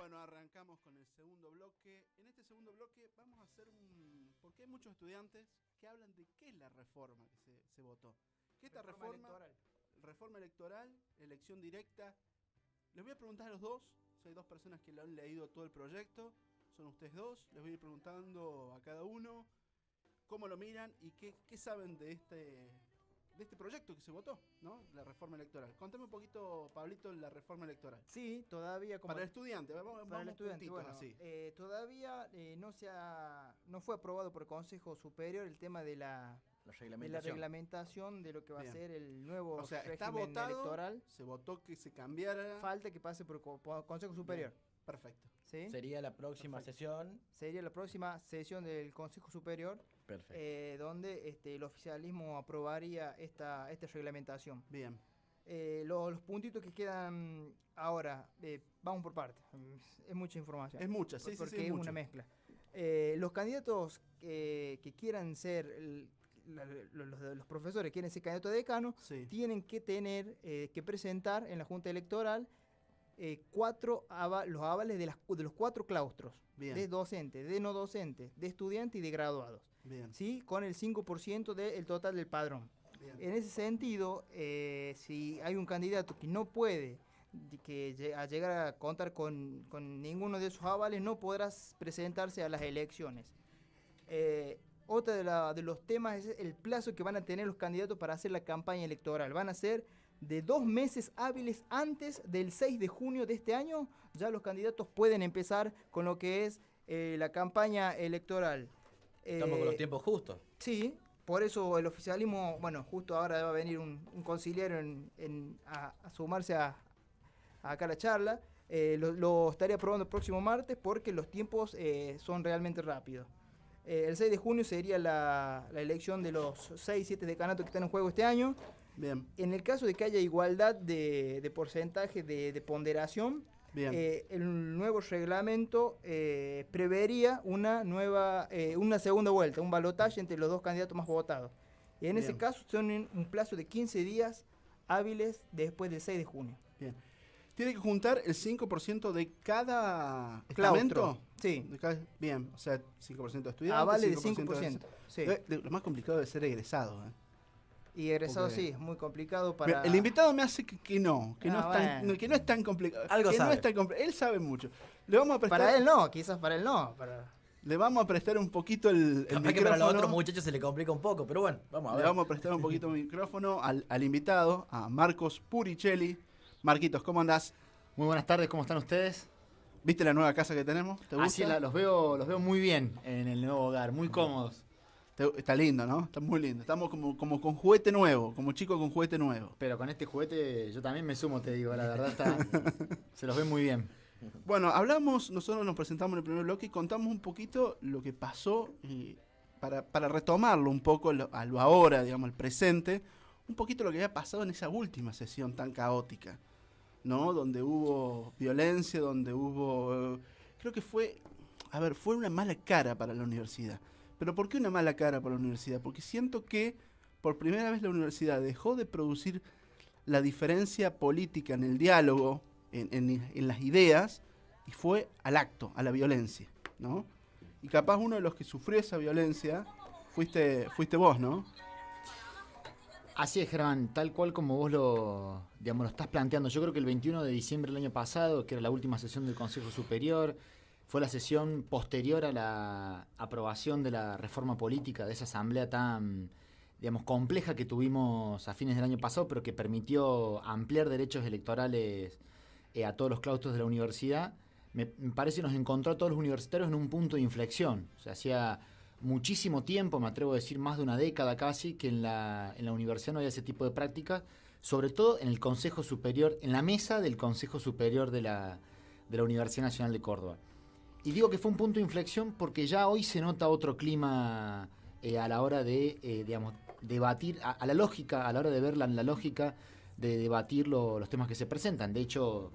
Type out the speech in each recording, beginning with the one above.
Bueno, arrancamos con el segundo bloque. En este segundo bloque vamos a hacer porque hay muchos estudiantes que hablan de qué es la reforma que se votó. ¿Qué es esta reforma? Reforma electoral, elección directa. Les voy a preguntar a los dos. Hay dos personas que lo han leído todo el proyecto. Son ustedes dos. Les voy a ir preguntando a cada uno cómo lo miran y qué saben de este proyecto que se votó, ¿no? La reforma electoral. Contame un poquito, Pablito, la reforma electoral. Sí, todavía como... Para el estudiante, vamos para el estudiante, bueno, así. Todavía no fue aprobado por el Consejo Superior el tema de la reglamentación de lo que va a ser el nuevo régimen electoral. Se votó que se cambiara. Falta que pase por el Consejo Superior. Bien, perfecto. ¿Sí? Sería la próxima sesión. Sería la próxima sesión del Consejo Superior. Perfecto. Donde el oficialismo aprobaría esta reglamentación. Bien. Los puntitos que quedan ahora, vamos por partes. Es mucha información. Es mucha, sí, porque sí, es mucho. una mezcla. Los candidatos que quieran ser, los profesores quieren ser candidatos a decano, sí, tienen que tener que presentar en la Junta Electoral los avales de los 4 claustros. Bien. De docentes, de no docentes, de estudiantes y de graduados. Bien. ¿Sí? Con el 5% del total del padrón. Bien. En ese sentido, si hay un candidato que no puede llegar a contar con ninguno de esos avales, no podrás presentarse a las elecciones. Otro de los temas es el plazo que van a tener los candidatos para hacer la campaña electoral. Van a ser de 2 meses hábiles antes del 6 de junio de este año. Ya los candidatos pueden empezar con lo que es la campaña electoral. Estamos con los tiempos justos. Sí, por eso el oficialismo, bueno, justo ahora va a venir un conciliario a sumarse acá a la charla. Lo estaría aprobando el próximo martes porque los tiempos son realmente rápidos. El 6 de junio sería la elección de los 6-7 decanatos que están en juego este año. Bien. En el caso de que haya igualdad de porcentaje de ponderación, el nuevo reglamento prevería una segunda vuelta, un balotaje entre los dos candidatos más votados. Y en ese caso son un plazo de 15 días hábiles después del 6 de junio. Bien. ¿Tiene que juntar el 5% de cada claustro? Sí. Bien, o sea, 5% de estudiantes. Avales de 5%. Sí. Lo más complicado debe ser egresado. Y egresado sí, es muy complicado para... El invitado me hace que no es tan complicado. Algo que sabe. No es tan él sabe mucho. Le vamos a prestar, para él no, quizás para él no. Le vamos a prestar un poquito el micrófono. Que para los otros muchachos se le complica un poco, pero bueno, vamos a ver. Le vamos a prestar un poquito el micrófono al invitado, a Marcos Puricelli. Marquitos, ¿cómo andás? Muy buenas tardes, ¿cómo están ustedes? ¿Viste la nueva casa que tenemos? ¿Te gusta? Así los veo muy bien en el nuevo hogar, muy cómodos. Está lindo, ¿no? Está muy lindo. Estamos como con juguete nuevo, como chicos con juguete nuevo. Pero con este juguete yo también me sumo, te digo, la verdad se los ve muy bien. Bueno, nosotros nos presentamos en el primer bloque y contamos un poquito lo que pasó para retomarlo un poco a lo ahora, digamos, el presente, un poquito lo que había pasado en esa última sesión tan caótica, ¿no? Donde hubo violencia, donde hubo... creo que fue una mala cara para la universidad. ¿Pero por qué una mala cara para la universidad? Porque siento que por primera vez la universidad dejó de producir la diferencia política en el diálogo, en las ideas, y fue al acto, a la violencia, ¿no? Y capaz uno de los que sufrió esa violencia fuiste vos, ¿no? Así es, Germán, tal cual como vos lo estás planteando. Yo creo que el 21 de diciembre del año pasado, que era la última sesión del Consejo Superior, fue la sesión posterior a la aprobación de la reforma política, de esa asamblea tan, compleja que tuvimos a fines del año pasado, pero que permitió ampliar derechos electorales a todos los claustros de la universidad. Me parece que nos encontró a todos los universitarios en un punto de inflexión. O sea, hacía muchísimo tiempo, me atrevo a decir más de una década casi, que en la universidad no había ese tipo de prácticas, sobre todo en el Consejo Superior, en la mesa del Consejo Superior de la Universidad Nacional de Córdoba. Y digo que fue un punto de inflexión porque ya hoy se nota otro clima a la hora de, debatir, a la lógica, a la hora de ver la lógica de debatir los temas que se presentan. De hecho,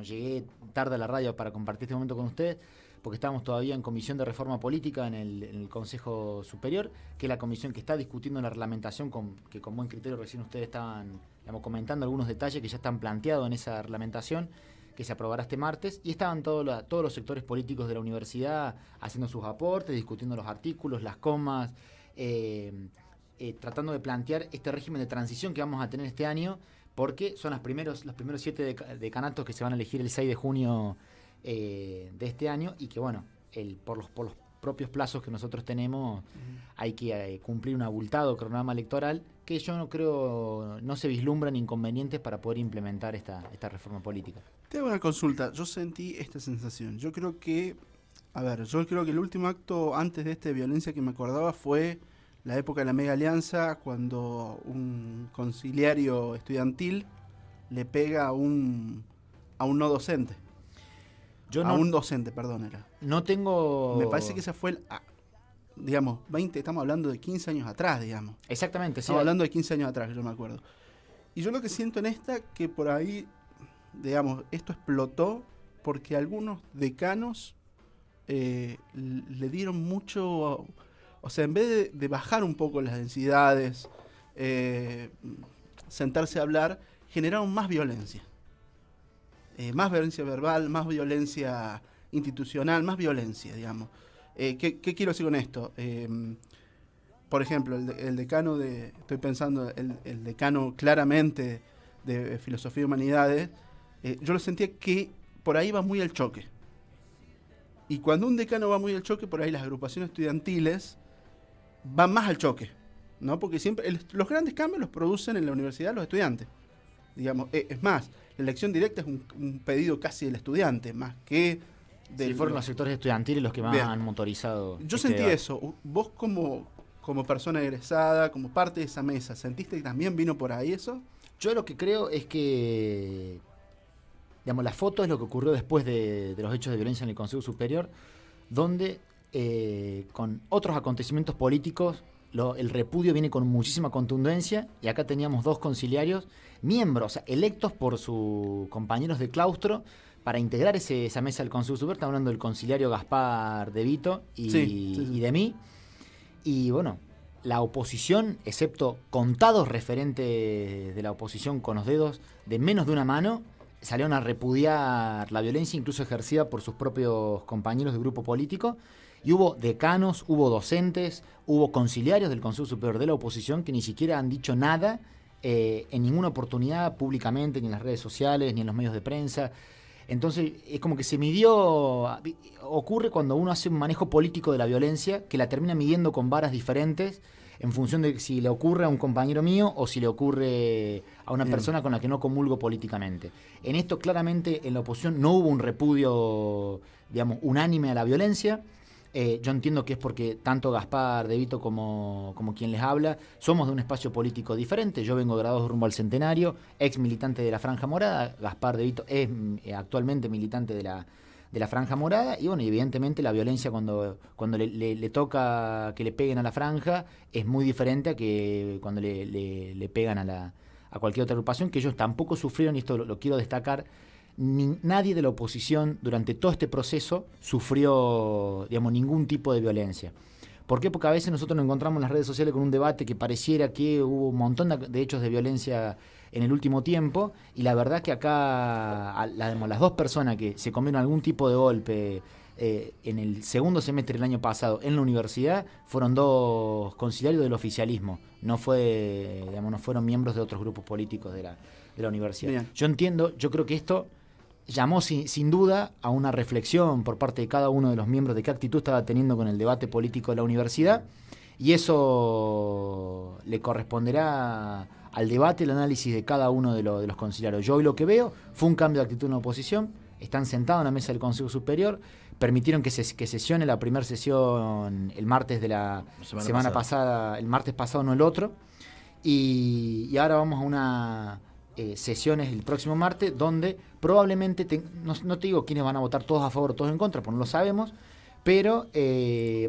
llegué tarde a la radio para compartir este momento con ustedes, porque estábamos todavía en comisión de reforma política en el Consejo Superior, que es la comisión que está discutiendo la reglamentación, que con buen criterio recién ustedes estaban comentando algunos detalles que ya están planteados en esa reglamentación, que se aprobará este martes, y estaban todos los sectores políticos de la universidad haciendo sus aportes, discutiendo los artículos, las comas, tratando de plantear este régimen de transición que vamos a tener este año, porque son los primeros 7 decanatos que se van a elegir el 6 de junio de este año, y que bueno, por los propios plazos que nosotros tenemos, hay que cumplir un abultado cronograma electoral que yo no creo no se vislumbran inconvenientes para poder implementar esta reforma política. Te hago una consulta. Yo sentí esta sensación. Yo creo que el último acto antes de esta violencia que me acordaba fue la época de la Mega Alianza, cuando un conciliario estudiantil le pega a un no docente. Un docente, perdón, era. No tengo... Me parece que esa fue digamos, 20, estamos hablando de 15 años atrás, digamos. Exactamente, sí. Estamos hablando de 15 años atrás, que yo me acuerdo. Y yo lo que siento en esta, que por ahí, digamos, esto explotó porque algunos decanos le dieron mucho... O sea, en vez de bajar un poco las densidades, sentarse a hablar, generaron más violencia. Más violencia verbal, más violencia institucional, más violencia, digamos. ¿Qué quiero decir con esto? Por ejemplo, el decano estoy pensando, el decano claramente de Filosofía y Humanidades, yo lo sentía que por ahí va muy al choque. Y cuando un decano va muy al choque, por ahí las agrupaciones estudiantiles van más al choque, ¿no? Porque siempre los grandes cambios los producen en la universidad los estudiantes. Digamos, es más, la elección directa es un pedido casi del estudiante, más que Sí, fueron los sectores estudiantiles los que más han motorizado. Yo sentí eso. Vos como persona egresada, como parte de esa mesa, ¿sentiste que también vino por ahí eso? Yo lo que creo es que, digamos, la foto es lo que ocurrió después de los hechos de violencia en el Consejo Superior, donde con otros acontecimientos políticos el repudio viene con muchísima contundencia, y acá teníamos 2 conciliarios, miembros, o sea, electos por sus compañeros de claustro, para integrar esa mesa del Consejo Superior. Estamos hablando del conciliario Gaspar De Vito y de mí. Y bueno, la oposición, excepto contados referentes de la oposición con los dedos de menos de una mano, salieron a repudiar la violencia, incluso ejercida por sus propios compañeros de grupo político. Y hubo decanos, hubo docentes, hubo conciliarios del Consejo Superior de la oposición que ni siquiera han dicho nada en ninguna oportunidad públicamente, ni en las redes sociales, ni en los medios de prensa. Entonces, es como que se midió, ocurre cuando uno hace un manejo político de la violencia, que la termina midiendo con varas diferentes en función de si le ocurre a un compañero mío o si le ocurre a una persona con la que no comulgo políticamente. En esto, claramente, en la oposición no hubo un repudio, digamos, unánime a la violencia. Yo entiendo que es porque tanto Gaspar De Vito como quien les habla somos de un espacio político diferente. Yo vengo graduado rumbo al centenario, ex militante de la Franja Morada. Gaspar De Vito es actualmente militante de la Franja Morada, y bueno, evidentemente la violencia cuando le toca que le peguen a la franja es muy diferente a que cuando le pegan a cualquier otra agrupación, que ellos tampoco sufrieron, y esto lo quiero destacar. Nadie de la oposición durante todo este proceso sufrió, digamos, ningún tipo de violencia. ¿Por qué? Porque a veces nosotros nos encontramos en las redes sociales con un debate que pareciera que hubo un montón de hechos de violencia en el último tiempo, y la verdad que acá las 2 personas que se comieron algún tipo de golpe en el segundo semestre del año pasado en la universidad fueron 2 conciliarios del oficialismo, no fueron miembros de otros grupos políticos de la universidad. Bien. Yo creo que esto llamó sin duda a una reflexión por parte de cada uno de los miembros de qué actitud estaba teniendo con el debate político de la universidad, y eso le corresponderá al debate, el análisis de cada uno de los conciliarios. Yo hoy lo que veo fue un cambio de actitud en la oposición. Están sentados en la mesa del Consejo Superior, permitieron que sesione la primera sesión el martes de la semana pasada, el martes pasado, no el otro, y ahora vamos a una sesiones el próximo martes, donde probablemente, no te digo quiénes van a votar todos a favor o todos en contra, porque no lo sabemos, pero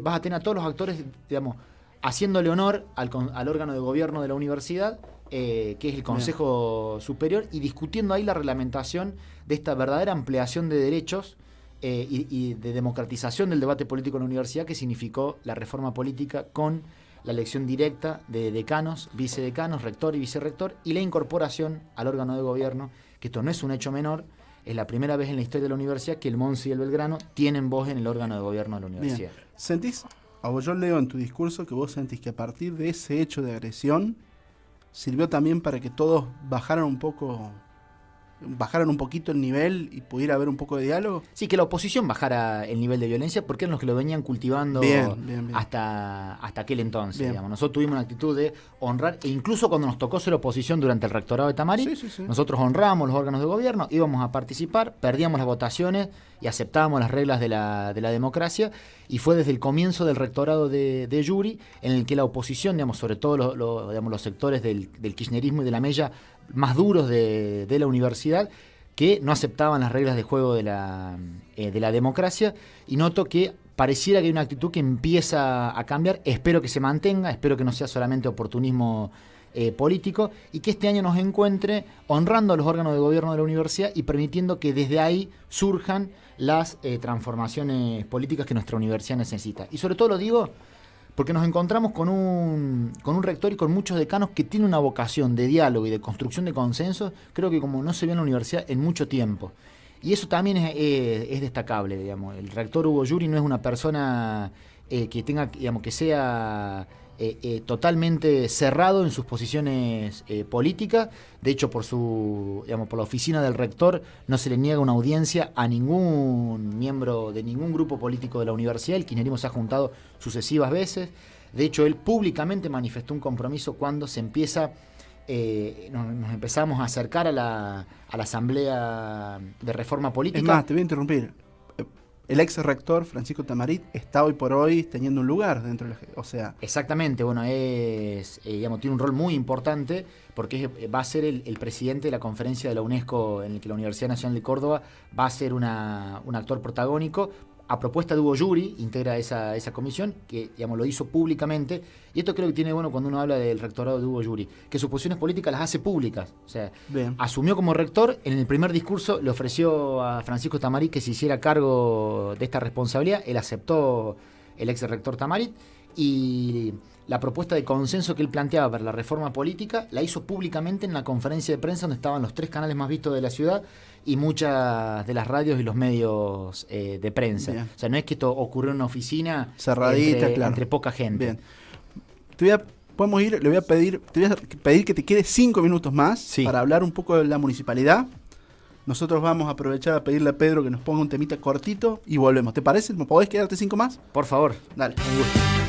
vas a tener a todos los actores, digamos, haciéndole honor al órgano de gobierno de la universidad, que es el Consejo Superior, y discutiendo ahí la reglamentación de esta verdadera ampliación de derechos y de democratización del debate político en la universidad, que significó la reforma política con la elección directa de decanos, vicedecanos, rector y vicerrector, y la incorporación al órgano de gobierno, que esto no es un hecho menor, es la primera vez en la historia de la universidad que el Monse y el Belgrano tienen voz en el órgano de gobierno de la universidad. Bien. ¿Sentís, o yo leo en tu discurso que vos sentís que a partir de ese hecho de agresión sirvió también para que todos bajaran un poquito el nivel y pudiera haber un poco de diálogo? Sí, que la oposición bajara el nivel de violencia porque eran los que lo venían cultivando Bien. hasta aquel entonces. Bien. Digamos. Nosotros tuvimos una actitud de honrar, e incluso cuando nos tocó ser oposición durante el rectorado de Tamarit, Sí. nosotros honrábamos los órganos de gobierno, íbamos a participar, perdíamos las votaciones y aceptábamos las reglas de la democracia, y fue desde el comienzo del rectorado de Yuri en el que la oposición, digamos, sobre todo los sectores del kirchnerismo y de la mella más duros de la universidad, que no aceptaban las reglas de juego de la democracia, y noto que pareciera que hay una actitud que empieza a cambiar. Espero que se mantenga, espero que no sea solamente oportunismo político, y que este año nos encuentre honrando a los órganos de gobierno de la universidad y permitiendo que desde ahí surjan las transformaciones políticas que nuestra universidad necesita. Y sobre todo lo digo porque nos encontramos con un rector y con muchos decanos que tienen una vocación de diálogo y de construcción de consensos, creo que como no se vio en la universidad en mucho tiempo. Y eso también es destacable, digamos. El rector Hugo Yuri no es una persona que tenga, digamos, que sea totalmente cerrado en sus posiciones políticas. De hecho, por la oficina del rector no se le niega una audiencia a ningún miembro de ningún grupo político de la universidad. El kirchnerismo se ha juntado sucesivas veces. De hecho, él públicamente manifestó un compromiso cuando se empieza, nos empezamos a acercar a la asamblea de reforma política. Es más, te voy a interrumpir. El ex rector Francisco Tamarit está hoy por hoy teniendo un lugar dentro de o sea... Exactamente, bueno, tiene un rol muy importante porque va a ser el presidente de la conferencia de la UNESCO, en el que la Universidad Nacional de Córdoba va a ser un actor protagónico. A propuesta de Hugo Yuri, integra esa comisión, que lo hizo públicamente. Y esto creo que tiene bueno cuando uno habla del rectorado de Hugo Yuri, que sus posiciones políticas las hace públicas. O sea, bien, asumió como rector, en el primer discurso le ofreció a Francisco Tamarit que se hiciera cargo de esta responsabilidad. Él aceptó, el ex rector Tamarit, y la propuesta de consenso que él planteaba para la reforma política la hizo públicamente en la conferencia de prensa donde estaban los 3 canales más vistos de la ciudad y muchas de las radios y los medios de prensa. Bien. O sea, no es que esto ocurrió en una oficina cerradita, entre poca gente. Bien. Podemos ir, te voy a pedir que te quedes 5 minutos más para hablar un poco de la municipalidad. Nosotros vamos a aprovechar a pedirle a Pedro que nos ponga un temita cortito y volvemos. ¿Te parece? ¿Me podés quedarte 5 más? Por favor. Dale. Un gusto.